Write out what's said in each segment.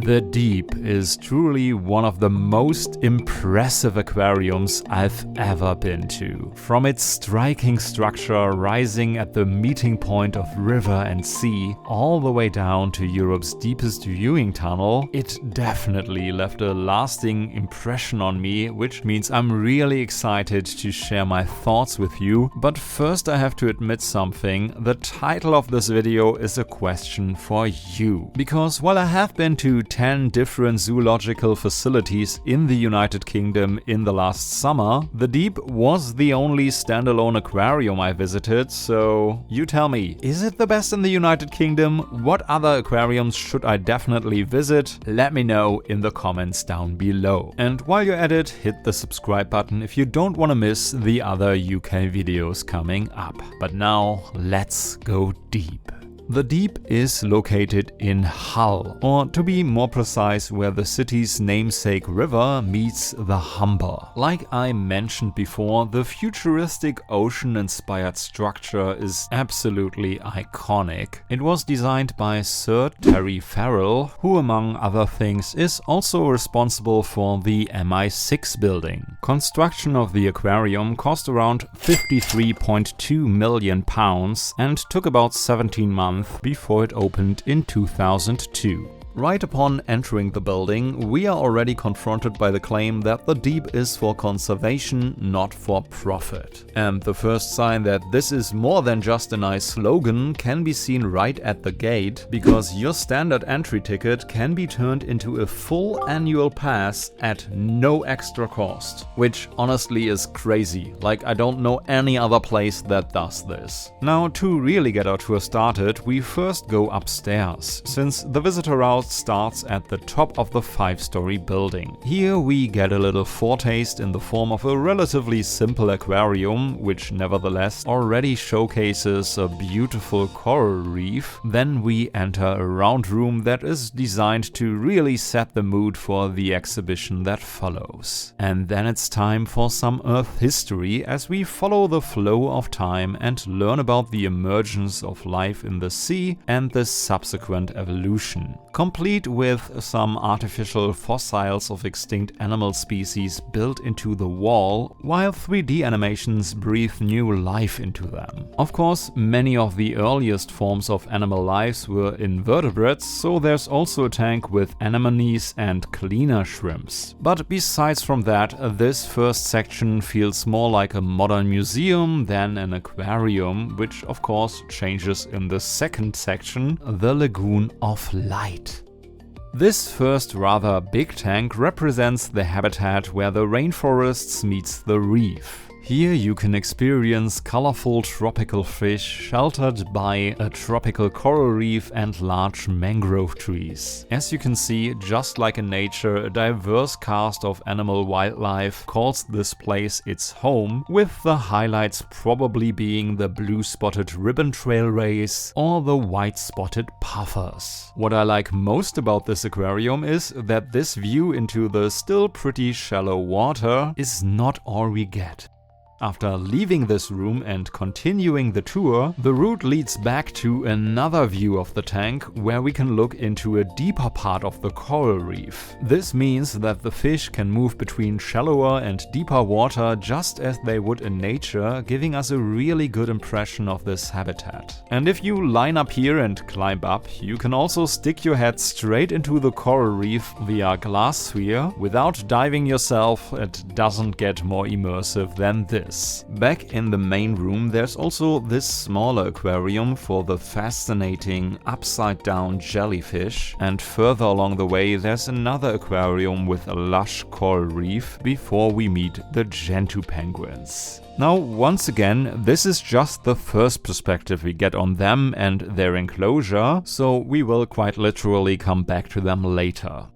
The Deep is truly one of the most impressive aquariums I've ever been to. From its striking structure rising at the meeting point of river and sea, all the way down to Europe's deepest viewing tunnel, it definitely left a lasting impression on me, which means I'm really excited to share my thoughts with you. But first I have to admit something: the title of this video is a question for you. Because while I have been to 10 different zoological facilities in the United Kingdom in the last summer, the Deep was the only standalone aquarium I visited, so you tell me, is it the best in the United Kingdom? What other aquariums should I definitely visit? Let me know in the comments down below. And while you're at it, hit the subscribe button if you don't want to miss the other UK videos coming up. But now, let's go deep. The Deep is located in Hull, or to be more precise, where the city's namesake river meets the Humber. Like I mentioned before, the futuristic ocean-inspired structure is absolutely iconic. It was designed by Sir Terry Farrell, who among other things is also responsible for the MI6 building. Construction of the aquarium cost around £53.2 million and took about 17 months before it opened in 2002. Right upon entering the building, we are already confronted by the claim that the Deep is for conservation, not for profit. And the first sign that this is more than just a nice slogan can be seen right at the gate, because your standard entry ticket can be turned into a full annual pass at no extra cost. Which honestly is crazy, like I don't know any other place that does this. Now, to really get our tour started, we first go upstairs, since the visitor route starts at the top of the 5-story building. Here we get a little foretaste in the form of a relatively simple aquarium, which nevertheless already showcases a beautiful coral reef. Then we enter a round room that is designed to really set the mood for the exhibition that follows. And then it's time for some Earth history as we follow the flow of time and learn about the emergence of life in the sea and the subsequent evolution, complete with some artificial fossils of extinct animal species built into the wall, while 3D animations breathe new life into them. Of course, many of the earliest forms of animal lives were invertebrates, so there's also a tank with anemones and cleaner shrimps. But besides from that, this first section feels more like a modern museum than an aquarium, which of course changes in the second section, the Lagoon of Light. This first rather big tank represents the habitat where the rainforests meets the reef. Here you can experience colorful tropical fish sheltered by a tropical coral reef and large mangrove trees. As you can see, just like in nature, a diverse cast of animal wildlife calls this place its home, with the highlights probably being the blue-spotted ribbon trail rays or the white-spotted puffers. What I like most about this aquarium is that this view into the still pretty shallow water is not all we get. After leaving this room and continuing the tour, the route leads back to another view of the tank where we can look into a deeper part of the coral reef. This means that the fish can move between shallower and deeper water just as they would in nature, giving us a really good impression of this habitat. And if you line up here and climb up, you can also stick your head straight into the coral reef via glass sphere. Without diving yourself, it doesn't get more immersive than this. Back in the main room, there's also this smaller aquarium for the fascinating upside-down jellyfish, and further along the way there's another aquarium with a lush coral reef before we meet the gentoo penguins. Now, once again, this is just the first perspective we get on them and their enclosure, so we will quite literally come back to them later.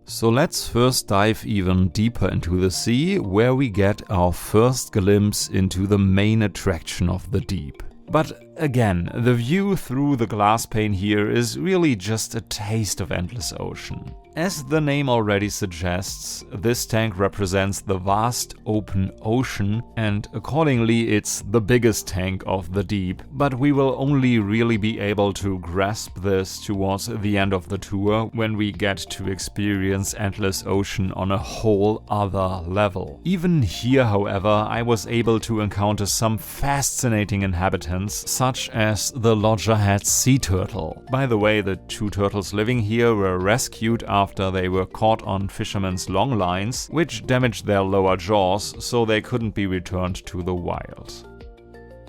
So let's first dive even deeper into the sea, where we get our first glimpse into the main attraction of the Deep. But again, the view through the glass pane here is really just a taste of endless ocean. As the name already suggests, this tank represents the vast open ocean, and accordingly it's the biggest tank of the deep. But we will only really be able to grasp this towards the end of the tour when we get to experience endless ocean on a whole other level. Even here, however, I was able to encounter some fascinating inhabitants, such as the loggerhead sea turtle. By the way, the 2 turtles living here were rescued after they were caught on fishermen's long lines, which damaged their lower jaws, so they couldn't be returned to the wild.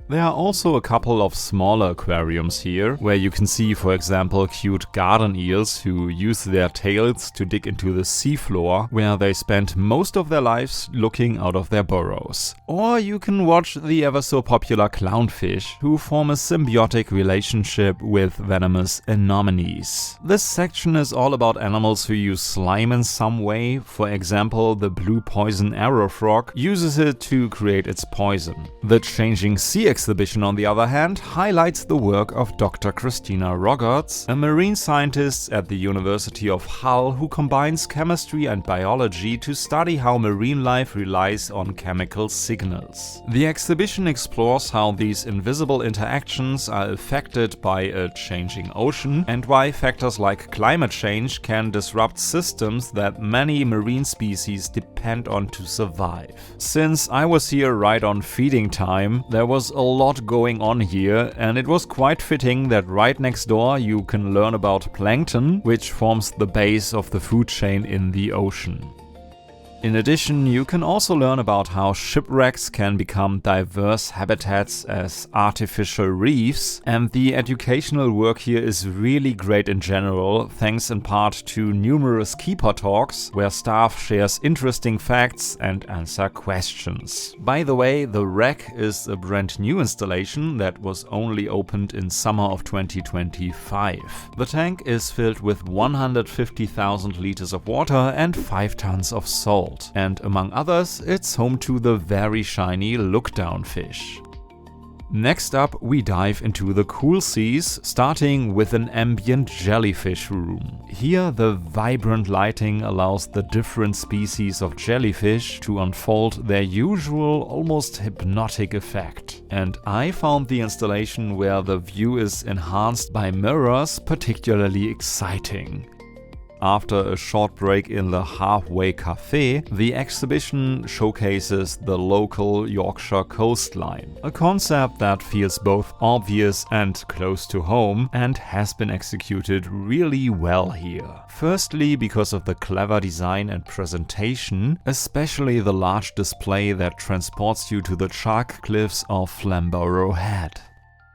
There are also a couple of smaller aquariums here, where you can see, for example, cute garden eels who use their tails to dig into the seafloor, where they spend most of their lives looking out of their burrows. Or you can watch the ever so popular clownfish, who form a symbiotic relationship with venomous anemones. This section is all about animals who use slime in some way. For example, the blue poison arrow frog uses it to create its poison. The changing sea exhibition, on the other hand, highlights the work of Dr. Christina Rogerts, a marine scientist at the University of Hull who combines chemistry and biology to study how marine life relies on chemical signals. The exhibition explores how these invisible interactions are affected by a changing ocean and why factors like climate change can disrupt systems that many marine species depend on to survive. Since I was here right on feeding time, there was a lot going on here, and it was quite fitting that right next door you can learn about plankton, which forms the base of the food chain in the ocean. In addition, you can also learn about how shipwrecks can become diverse habitats as artificial reefs, and the educational work here is really great in general, thanks in part to numerous keeper talks where staff shares interesting facts and answer questions. By the way, the wreck is a brand new installation that was only opened in summer of 2025. The tank is filled with 150,000 liters of water and 5 tons of salt. And among others, it's home to the very shiny look-down fish. Next up, we dive into the cool seas, starting with an ambient jellyfish room. Here, the vibrant lighting allows the different species of jellyfish to unfold their usual, almost hypnotic effect. And I found the installation where the view is enhanced by mirrors particularly exciting. After a short break in the Halfway Cafe, the exhibition showcases the local Yorkshire coastline, a concept that feels both obvious and close to home and has been executed really well here. Firstly, because of the clever design and presentation, especially the large display that transports you to the chalk cliffs of Flamborough Head.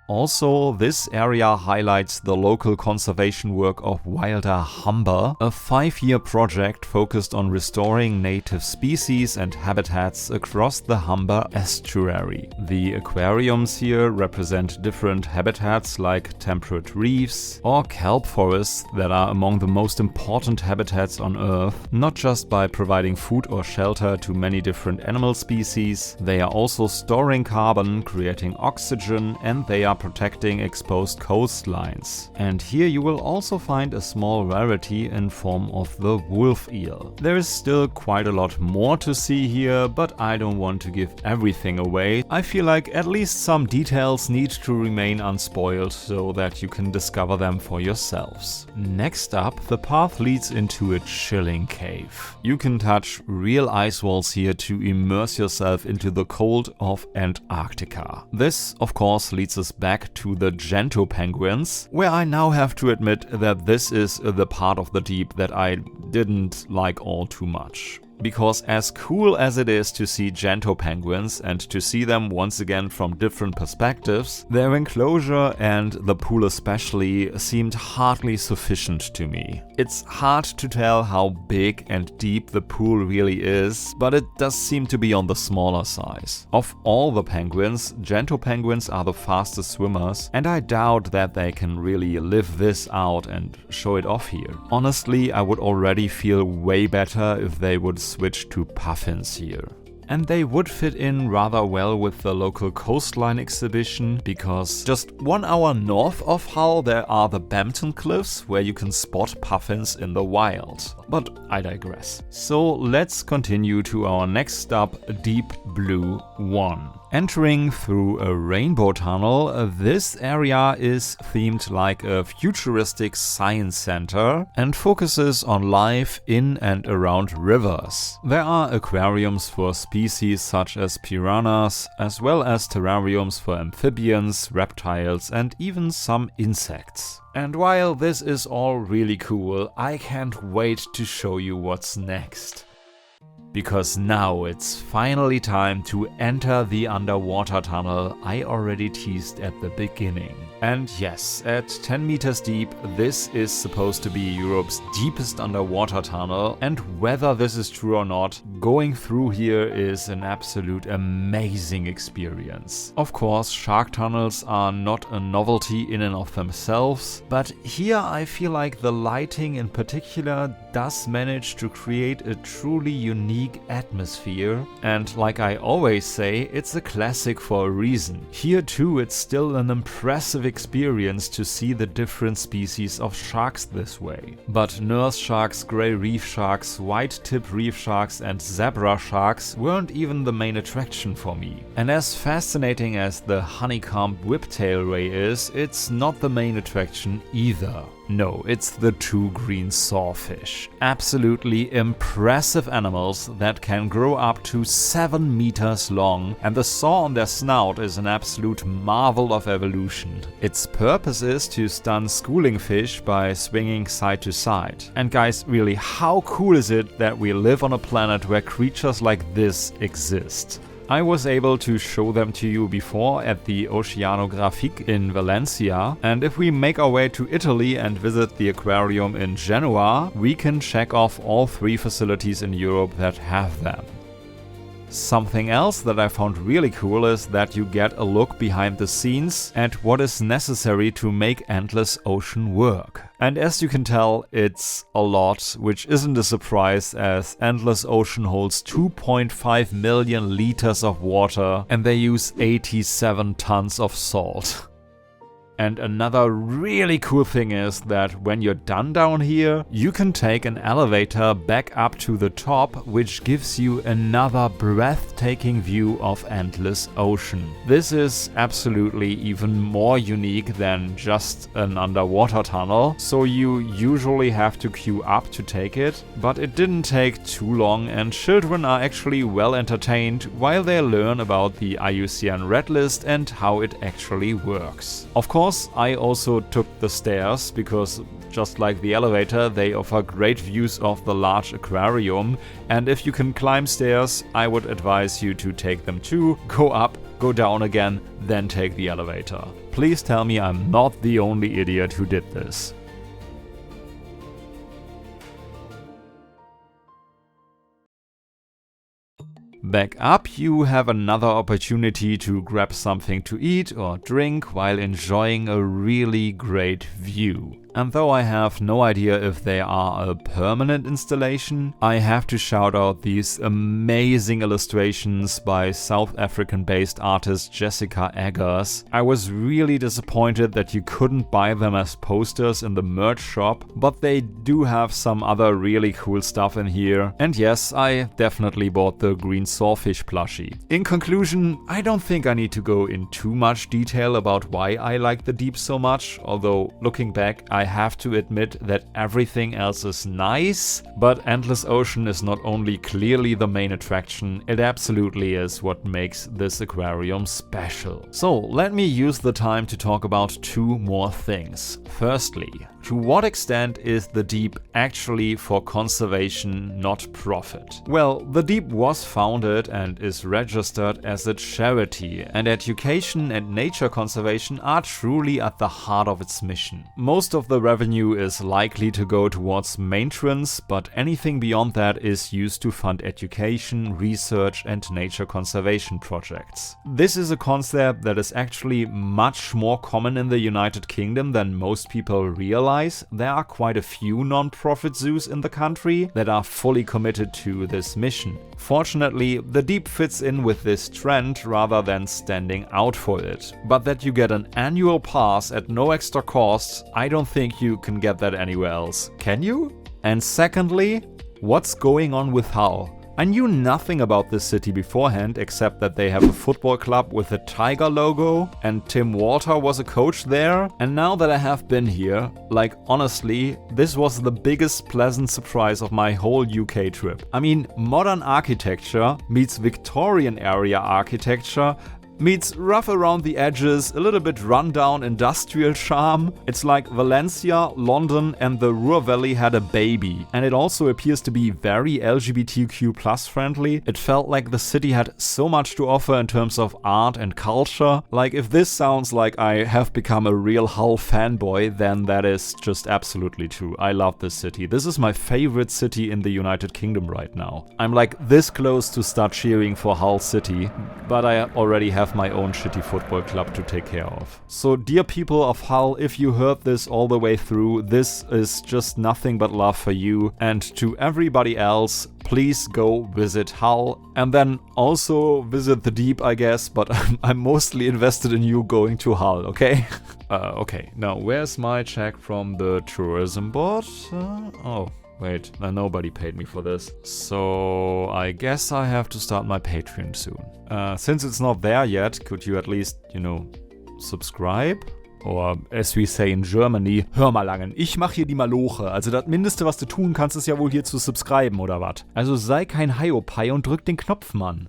Also, this area highlights the local conservation work of Wilder Humber, a 5-year project focused on restoring native species and habitats across the Humber estuary. The aquariums here represent different habitats like temperate reefs or kelp forests that are among the most important habitats on Earth, not just by providing food or shelter to many different animal species. They are also storing carbon, creating oxygen, and they are protecting exposed coastlines. And here you will also find a small rarity in form of the wolf eel. There is still quite a lot more to see here, but I don't want to give everything away. I feel like at least some details need to remain unspoiled so that you can discover them for yourselves. Next up, the path leads into a chilling cave. You can touch real ice walls here to immerse yourself into the cold of Antarctica. This, of course, leads us back to the Gento penguins, where I now have to admit that this is the part of the deep that I didn't like all too much. Because as cool as it is to see Gento penguins and to see them once again from different perspectives, their enclosure and the pool especially seemed hardly sufficient to me. It's hard to tell how big and deep the pool really is, but it does seem to be on the smaller size. Of all the penguins, Gento penguins are the fastest swimmers, and I doubt that they can really live this out and show it off here. Honestly, I would already feel way better if they would switch to puffins here. and they would fit in rather well with the local coastline exhibition, because just 1 hour north of Hull there are the Bampton Cliffs, where you can spot puffins in the wild. But I digress. So let's continue to our next stop, Deep Blue 1. Entering through a rainbow tunnel, this area is themed like a futuristic science center and focuses on life in and around rivers. There are aquariums for species such as piranhas, as well as terrariums for amphibians, reptiles, and even some insects. And while this is all really cool, I can't wait to show you what's next. Because now it's finally time to enter the underwater tunnel I already teased at the beginning. And yes, at 10 meters deep, this is supposed to be Europe's deepest underwater tunnel, and whether this is true or not, going through here is an absolute amazing experience. Of course, shark tunnels are not a novelty in and of themselves, but here I feel like the lighting in particular does manage to create a truly unique atmosphere, and like I always say, it's a classic for a reason. Here too, it's still an impressive experience to see the different species of sharks this way. But nurse sharks, grey reef sharks, white-tip reef sharks and zebra sharks weren't even the main attraction for me. And as fascinating as the honeycomb whiptail ray is, it's not the main attraction either. No, it's the two green sawfish. Absolutely impressive animals that can grow up to 7 meters long, and the saw on their snout is an absolute marvel of evolution. Its purpose is to stun schooling fish by swinging side to side. And guys, really, how cool is it that we live on a planet where creatures like this exist? I was able to show them to you before at the Oceanographique in Valencia, and if we make our way to Italy and visit the aquarium in Genoa, we can check off all 3 facilities in Europe that have them. Something else that I found really cool is that you get a look behind the scenes at what is necessary to make Endless Ocean work. And as you can tell, it's a lot, which isn't a surprise as Endless Ocean holds 2.5 million liters of water and they use 87 tons of salt. And another really cool thing is that when you're done down here, you can take an elevator back up to the top, which gives you another breathtaking view of Endless Ocean. This is absolutely even more unique than just an underwater tunnel, so you usually have to queue up to take it, but it didn't take too long and children are actually well entertained while they learn about the IUCN Red List and how it actually works. Of course, I also took the stairs because just like the elevator, they offer great views of the large aquarium, and if you can climb stairs, I would advise you to take them too. Go up, go down again, then take the elevator. Please tell me I'm not the only idiot who did this. Back up, you have another opportunity to grab something to eat or drink while enjoying a really great view. And though I have no idea if they are a permanent installation, I have to shout out these amazing illustrations by South African-based artist Jessica Eggers. I was really disappointed that you couldn't buy them as posters in the merch shop, but they do have some other really cool stuff in here. And yes, I definitely bought the green sawfish plushie. In conclusion, I don't think I need to go in too much detail about why I like the deep so much, although looking back, I have to admit that everything else is nice, but Endless Ocean is not only clearly the main attraction, it absolutely is what makes this aquarium special. So let me use the time to talk about 2 more things. Firstly, to what extent is the deep actually for conservation, not profit? Well, the deep was founded and is registered as a charity, and education and nature conservation are truly at the heart of its mission. Most of the the revenue is likely to go towards maintenance, but anything beyond that is used to fund education, research and nature conservation projects. This is a concept that is actually much more common in the United Kingdom than most people realize. There are quite a few non-profit zoos in the country that are fully committed to this mission. Fortunately, the Deep fits in with this trend rather than standing out for it. But that you get an annual pass at no extra cost, I don't think you can get that anywhere else. Can you? And secondly, what's going on with Hull? I knew nothing about this city beforehand except that they have a football club with a tiger logo and Tim Walter was a coach there. And now that I have been here, like honestly, this was the biggest pleasant surprise of my whole UK trip. I mean, modern architecture meets Victorian area architecture meets rough around the edges, a little bit rundown industrial charm. It's like Valencia, London and the Ruhr Valley had a baby. And it also appears to be very LGBTQ+ friendly. It felt like the city had so much to offer in terms of art and culture. Like if this sounds like I have become a real Hull fanboy, then that is just absolutely true. I love this city. This is my favorite city in the United Kingdom right now. I'm like this close to start cheering for Hull City, but I already have my own shitty football club to take care of. So dear people of Hull, if you heard this all the way through, this is just nothing but love for you. And to everybody else, please go visit Hull and then also visit the Deep, I guess, but I'm mostly invested in you going to Hull, okay? Okay, now where's my check from the tourism board? Oh. Wait, nobody paid me for this. So I guess I have to start my Patreon soon. Since it's not there yet, could you at least, subscribe? Or as we say in Germany, hör mal Langen, ich mach hier die Maloche. Also das Mindeste, was du tun kannst, ist ja wohl hier zu subscriben oder was. Also sei kein Hiopai und drück den Knopf, Mann.